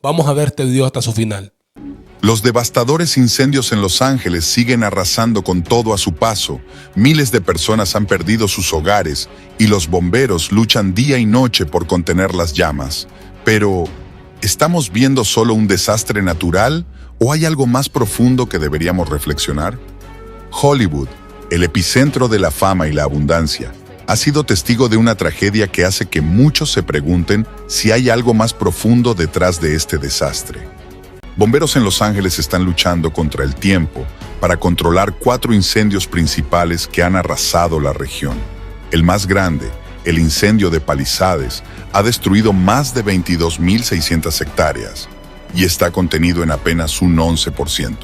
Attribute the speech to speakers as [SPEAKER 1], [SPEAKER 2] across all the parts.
[SPEAKER 1] Vamos a ver este video hasta su final.
[SPEAKER 2] Los devastadores incendios en Los Ángeles siguen arrasando con todo a su paso. Miles de personas han perdido sus hogares y los bomberos luchan día y noche por contener las llamas. Pero, ¿estamos viendo solo un desastre natural o hay algo más profundo que deberíamos reflexionar? Hollywood, el epicentro de la fama y la abundancia, ha sido testigo de una tragedia que hace que muchos se pregunten si hay algo más profundo detrás de este desastre. Bomberos en Los Ángeles están luchando contra el tiempo para controlar 4 incendios principales que han arrasado la región. El más grande, el incendio de Palisades, ha destruido más de 22.600 hectáreas y está contenido en apenas un 11%.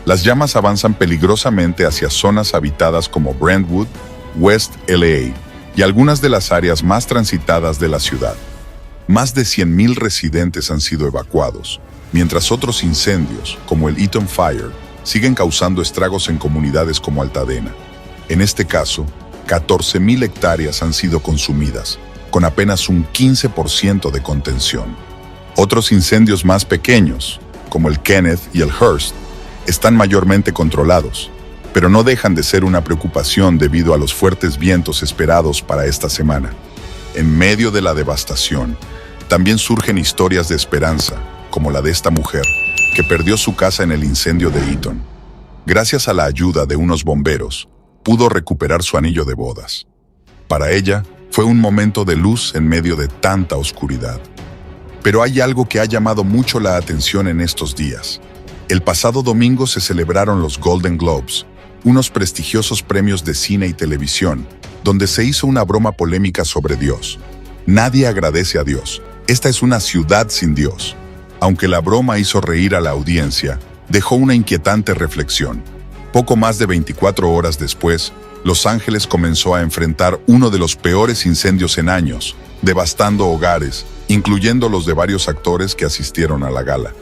[SPEAKER 2] Las llamas avanzan peligrosamente hacia zonas habitadas como Brentwood, West LA y algunas de las áreas más transitadas de la ciudad. Más de 100.000 residentes han sido evacuados, mientras otros incendios, como el Eaton Fire, siguen causando estragos en comunidades como Altadena. En este caso, 14.000 hectáreas han sido consumidas, con apenas un 15% de contención. Otros incendios más pequeños, como el Kenneth y el Hearst, están mayormente controlados, pero no dejan de ser una preocupación debido a los fuertes vientos esperados para esta semana. En medio de la devastación, también surgen historias de esperanza, como la de esta mujer, que perdió su casa en el incendio de Eaton. Gracias a la ayuda de unos bomberos, pudo recuperar su anillo de bodas. Para ella, fue un momento de luz en medio de tanta oscuridad. Pero hay algo que ha llamado mucho la atención en estos días. El pasado domingo se celebraron los Golden Globes, unos prestigiosos premios de cine y televisión, donde se hizo una broma polémica sobre Dios. Nadie agradece a Dios. Esta es una ciudad sin Dios. Aunque la broma hizo reír a la audiencia, dejó una inquietante reflexión. Poco más de 24 horas después, Los Ángeles comenzó a enfrentar uno de los peores incendios en años, devastando hogares, incluyendo los de varios actores que asistieron a la gala.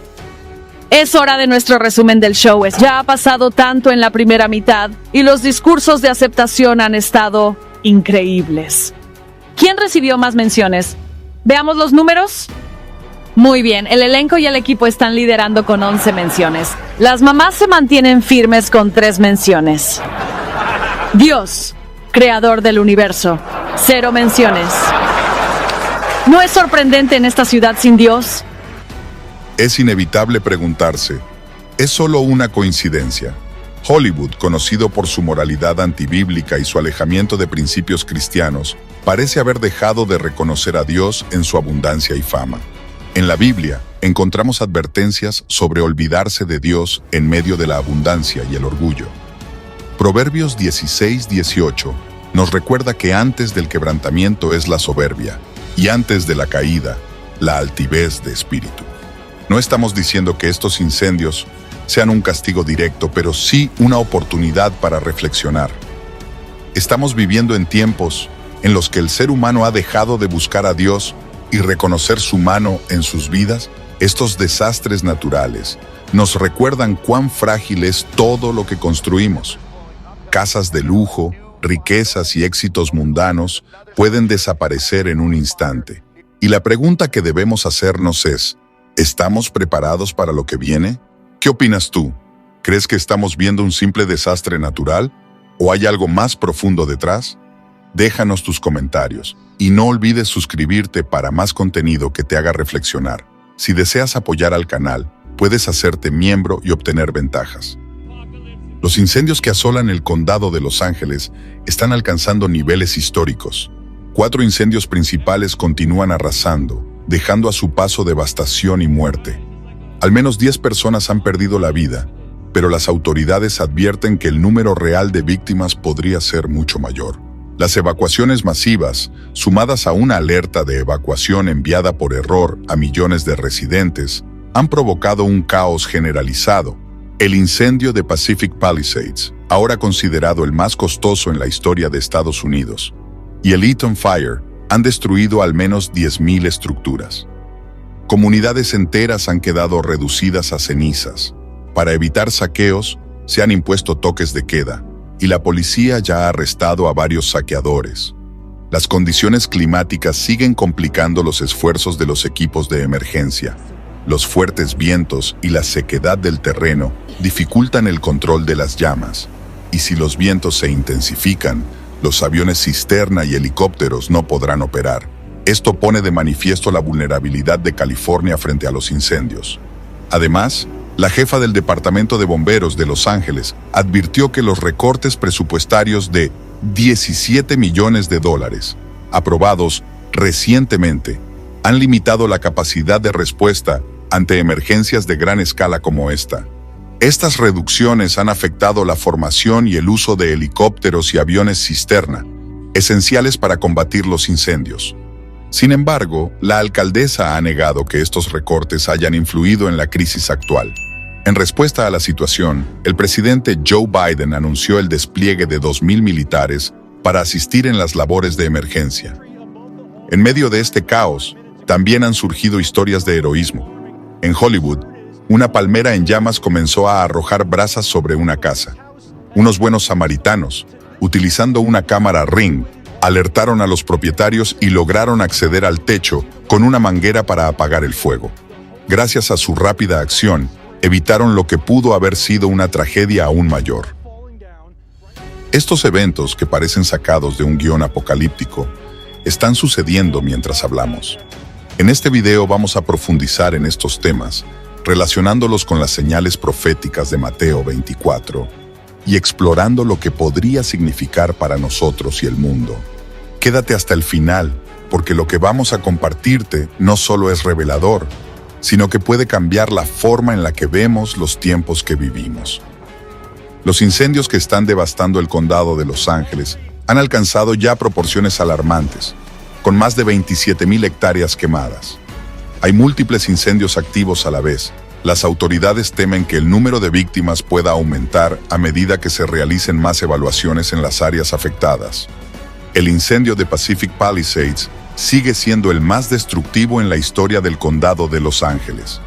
[SPEAKER 3] Es hora de nuestro resumen del show. Ya ha pasado tanto en la primera mitad y los discursos de aceptación han estado increíbles. ¿Quién recibió más menciones? ¿Veamos los números? Muy bien, el elenco y el equipo están liderando con 11 menciones. Las mamás se mantienen firmes con 3 menciones. Dios, creador del universo, 0 menciones. ¿No es sorprendente en esta ciudad sin Dios?
[SPEAKER 2] Es inevitable preguntarse, ¿es solo una coincidencia? Hollywood, conocido por su moralidad antibíblica y su alejamiento de principios cristianos, parece haber dejado de reconocer a Dios en su abundancia y fama. En la Biblia, encontramos advertencias sobre olvidarse de Dios en medio de la abundancia y el orgullo. Proverbios 16:18 nos recuerda que antes del quebrantamiento es la soberbia, y antes de la caída, la altivez de espíritu. No estamos diciendo que estos incendios sean un castigo directo, pero sí una oportunidad para reflexionar. Estamos viviendo en tiempos en los que el ser humano ha dejado de buscar a Dios y reconocer su mano en sus vidas. Estos desastres naturales nos recuerdan cuán frágil es todo lo que construimos. Casas de lujo, riquezas y éxitos mundanos pueden desaparecer en un instante. Y la pregunta que debemos hacernos es, ¿estamos preparados para lo que viene? ¿Qué opinas tú? ¿Crees que estamos viendo un simple desastre natural? ¿O hay algo más profundo detrás? Déjanos tus comentarios y no olvides suscribirte para más contenido que te haga reflexionar. Si deseas apoyar al canal, puedes hacerte miembro y obtener ventajas. Los incendios que asolan el condado de Los Ángeles están alcanzando niveles históricos. 4 incendios principales continúan arrasando, dejando a su paso devastación y muerte. Al menos 10 personas han perdido la vida, pero las autoridades advierten que el número real de víctimas podría ser mucho mayor. Las evacuaciones masivas, sumadas a una alerta de evacuación enviada por error a millones de residentes, han provocado un caos generalizado. El incendio de Pacific Palisades, ahora considerado el más costoso en la historia de Estados Unidos, y el Eaton Fire han destruido al menos 10.000 estructuras. Comunidades enteras han quedado reducidas a cenizas. Para evitar saqueos, se han impuesto toques de queda, y la policía ya ha arrestado a varios saqueadores. Las condiciones climáticas siguen complicando los esfuerzos de los equipos de emergencia. los fuertes vientos y la sequedad del terreno dificultan el control de las llamas, y si los vientos se intensifican, los aviones cisterna y helicópteros no podrán operar. Esto pone de manifiesto la vulnerabilidad de California frente a los incendios. Además, la jefa del Departamento de Bomberos de Los Ángeles advirtió que los recortes presupuestarios de $17 millones aprobados recientemente han limitado la capacidad de respuesta ante emergencias de gran escala como esta. Estas reducciones han afectado la formación y el uso de helicópteros y aviones cisterna, esenciales para combatir los incendios. Sin embargo, la alcaldesa ha negado que estos recortes hayan influido en la crisis actual. En respuesta a la situación, el presidente Joe Biden anunció el despliegue de 2,000 militares para asistir en las labores de emergencia. En medio de este caos, también han surgido historias de heroísmo. En Hollywood, una palmera en llamas comenzó a arrojar brasas sobre una casa. Unos buenos samaritanos, utilizando una cámara Ring, alertaron a los propietarios y lograron acceder al techo con una manguera para apagar el fuego. Gracias a su rápida acción, evitaron lo que pudo haber sido una tragedia aún mayor. Estos eventos, que parecen sacados de un guión apocalíptico, están sucediendo mientras hablamos. En este video vamos a profundizar en estos temas, relacionándolos con las señales proféticas de Mateo 24 y explorando lo que podría significar para nosotros y el mundo. Quédate hasta el final, porque lo que vamos a compartirte no solo es revelador, sino que puede cambiar la forma en la que vemos los tiempos que vivimos. Los incendios que están devastando el condado de Los Ángeles han alcanzado ya proporciones alarmantes, con más de 27,000 hectáreas quemadas. Hay múltiples incendios activos a la vez. Las autoridades temen que el número de víctimas pueda aumentar a medida que se realicen más evaluaciones en las áreas afectadas. El incendio de Pacific Palisades sigue siendo el más destructivo en la historia del condado de Los Ángeles.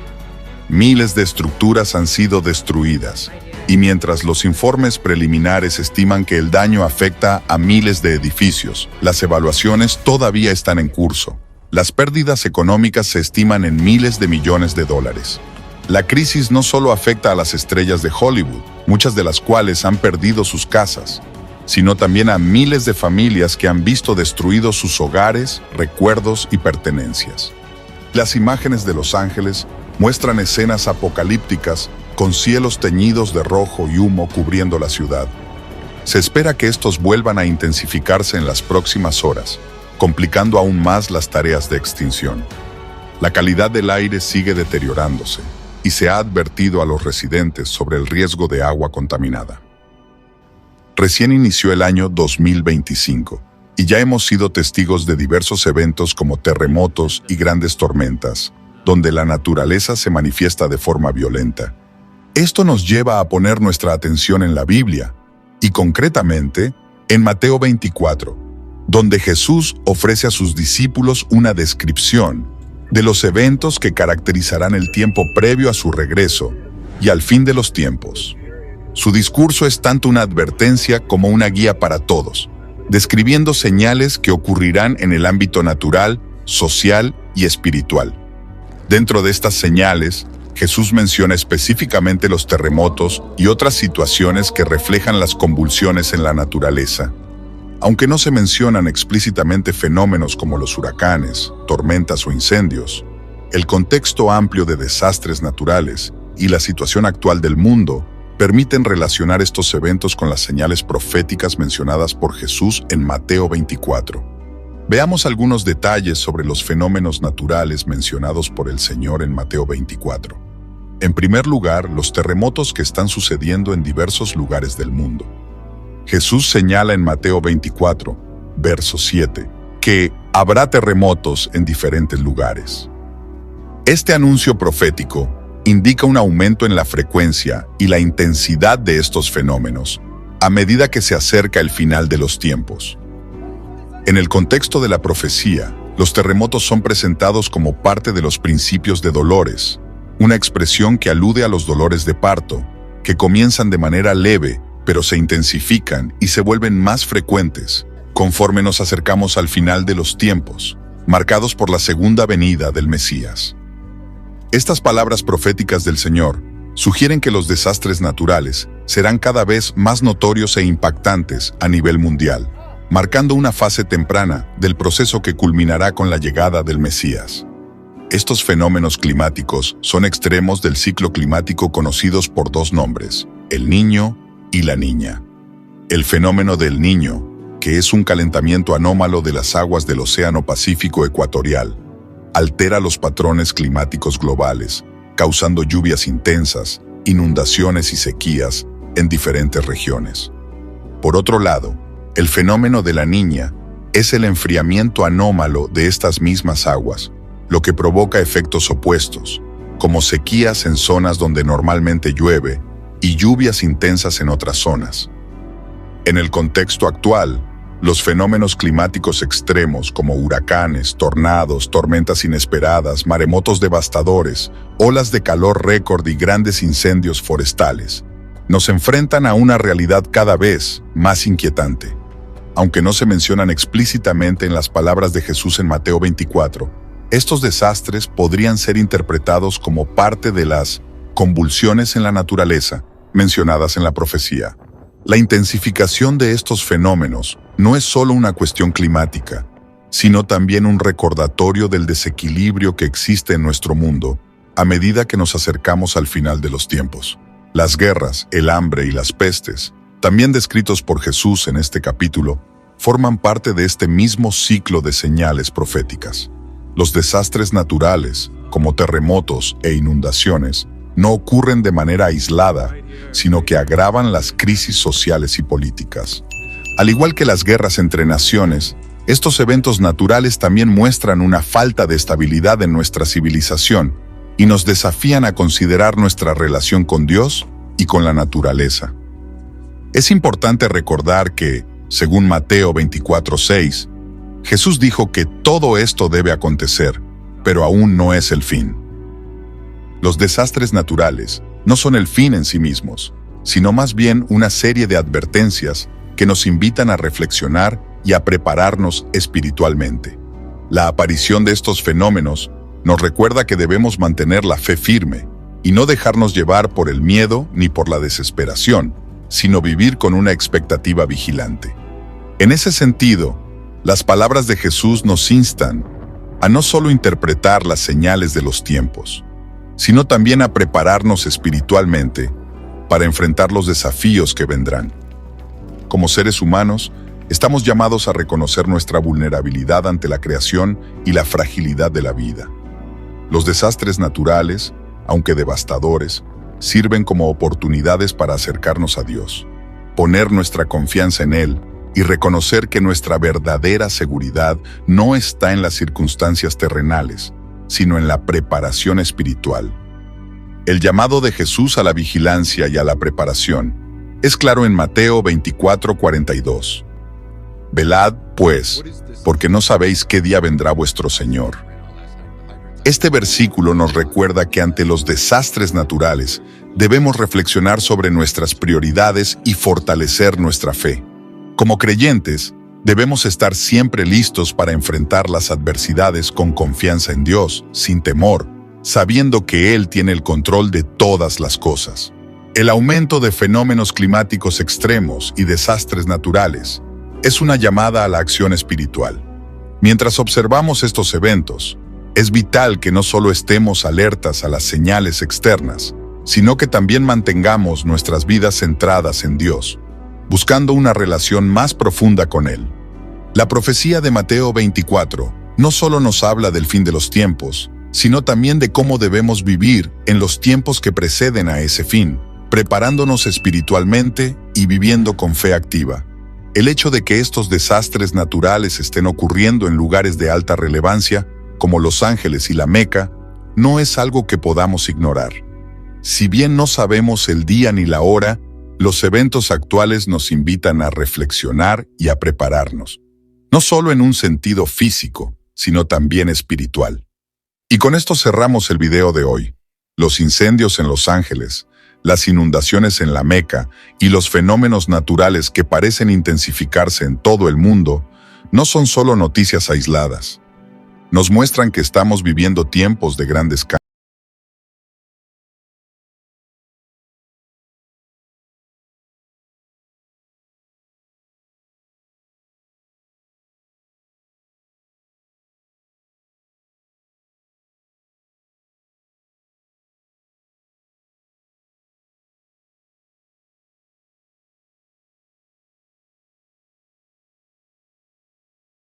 [SPEAKER 2] Miles de estructuras han sido destruidas, y mientras los informes preliminares estiman que el daño afecta a miles de edificios, las evaluaciones todavía están en curso. Las pérdidas económicas se estiman en miles de millones de dólares. La crisis no solo afecta a las estrellas de Hollywood, muchas de las cuales han perdido sus casas, sino también a miles de familias que han visto destruidos sus hogares, recuerdos y pertenencias. Las imágenes de Los Ángeles muestran escenas apocalípticas con cielos teñidos de rojo y humo cubriendo la ciudad. Se espera que estos vuelvan a intensificarse en las próximas horas, complicando aún más las tareas de extinción. La calidad del aire sigue deteriorándose y se ha advertido a los residentes sobre el riesgo de agua contaminada. Recién inició el año 2025 y ya hemos sido testigos de diversos eventos como terremotos y grandes tormentas, donde la naturaleza se manifiesta de forma violenta. Esto nos lleva a poner nuestra atención en la Biblia, y concretamente en Mateo 24, donde Jesús ofrece a sus discípulos una descripción de los eventos que caracterizarán el tiempo previo a su regreso y al fin de los tiempos. Su discurso es tanto una advertencia como una guía para todos, describiendo señales que ocurrirán en el ámbito natural, social y espiritual. Dentro de estas señales, Jesús menciona específicamente los terremotos y otras situaciones que reflejan las convulsiones en la naturaleza. Aunque no se mencionan explícitamente fenómenos como los huracanes, tormentas o incendios, el contexto amplio de desastres naturales y la situación actual del mundo permiten relacionar estos eventos con las señales proféticas mencionadas por Jesús en Mateo 24. Veamos algunos detalles sobre los fenómenos naturales mencionados por el Señor en Mateo 24. En primer lugar, los terremotos que están sucediendo en diversos lugares del mundo. Jesús señala en Mateo 24, verso 7, que habrá terremotos en diferentes lugares. Este anuncio profético indica un aumento en la frecuencia y la intensidad de estos fenómenos a medida que se acerca el final de los tiempos. En el contexto de la profecía, los terremotos son presentados como parte de los principios de dolores, una expresión que alude a los dolores de parto, que comienzan de manera leve, pero se intensifican y se vuelven más frecuentes conforme nos acercamos al final de los tiempos, marcados por la segunda venida del Mesías. Estas palabras proféticas del Señor sugieren que los desastres naturales serán cada vez más notorios e impactantes a nivel mundial, marcando una fase temprana del proceso que culminará con la llegada del Mesías. Estos fenómenos climáticos son extremos del ciclo climático conocidos por dos nombres, el Niño y la Niña. El fenómeno del Niño, que es un calentamiento anómalo de las aguas del Océano Pacífico ecuatorial, altera los patrones climáticos globales, causando lluvias intensas, inundaciones y sequías en diferentes regiones. Por otro lado, el fenómeno de la Niña es el enfriamiento anómalo de estas mismas aguas, lo que provoca efectos opuestos, como sequías en zonas donde normalmente llueve y lluvias intensas en otras zonas. En el contexto actual, los fenómenos climáticos extremos como huracanes, tornados, tormentas inesperadas, maremotos devastadores, olas de calor récord y grandes incendios forestales nos enfrentan a una realidad cada vez más inquietante. Aunque no se mencionan explícitamente en las palabras de Jesús en Mateo 24, estos desastres podrían ser interpretados como parte de las convulsiones en la naturaleza mencionadas en la profecía. La intensificación de estos fenómenos no es solo una cuestión climática, sino también un recordatorio del desequilibrio que existe en nuestro mundo a medida que nos acercamos al final de los tiempos. Las guerras, el hambre y las pestes, también descritos por Jesús en este capítulo, forman parte de este mismo ciclo de señales proféticas. Los desastres naturales, como terremotos e inundaciones, no ocurren de manera aislada, sino que agravan las crisis sociales y políticas. Al igual que las guerras entre naciones, estos eventos naturales también muestran una falta de estabilidad en nuestra civilización y nos desafían a considerar nuestra relación con Dios y con la naturaleza. Es importante recordar que, según Mateo 24:6, Jesús dijo que todo esto debe acontecer, pero aún no es el fin. Los desastres naturales no son el fin en sí mismos, sino más bien una serie de advertencias que nos invitan a reflexionar y a prepararnos espiritualmente. La aparición de estos fenómenos nos recuerda que debemos mantener la fe firme y no dejarnos llevar por el miedo ni por la desesperación, sino vivir con una expectativa vigilante. En ese sentido, las palabras de Jesús nos instan a no solo interpretar las señales de los tiempos, sino también a prepararnos espiritualmente para enfrentar los desafíos que vendrán. Como seres humanos, estamos llamados a reconocer nuestra vulnerabilidad ante la creación y la fragilidad de la vida. Los desastres naturales, aunque devastadores, sirven como oportunidades para acercarnos a Dios, poner nuestra confianza en Él y reconocer que nuestra verdadera seguridad no está en las circunstancias terrenales, sino en la preparación espiritual. El llamado de Jesús a la vigilancia y a la preparación es claro en Mateo 24:42. Velad, pues, porque no sabéis qué día vendrá vuestro Señor. Este versículo nos recuerda que ante los desastres naturales debemos reflexionar sobre nuestras prioridades y fortalecer nuestra fe. Como creyentes, debemos estar siempre listos para enfrentar las adversidades con confianza en Dios, sin temor, sabiendo que Él tiene el control de todas las cosas. El aumento de fenómenos climáticos extremos y desastres naturales es una llamada a la acción espiritual. Mientras observamos estos eventos, es vital que no solo estemos alertas a las señales externas, sino que también mantengamos nuestras vidas centradas en Dios, buscando una relación más profunda con Él. La profecía de Mateo 24 no solo nos habla del fin de los tiempos, sino también de cómo debemos vivir en los tiempos que preceden a ese fin, preparándonos espiritualmente y viviendo con fe activa. El hecho de que estos desastres naturales estén ocurriendo en lugares de alta relevancia, como Los Ángeles y la Meca, no es algo que podamos ignorar. Si bien no sabemos el día ni la hora, los eventos actuales nos invitan a reflexionar y a prepararnos, no solo en un sentido físico, sino también espiritual. Y con esto cerramos el video de hoy. Los incendios en Los Ángeles, las inundaciones en la Meca y los fenómenos naturales que parecen intensificarse en todo el mundo no son solo noticias aisladas. Nos muestran que estamos viviendo tiempos de grandes cambios.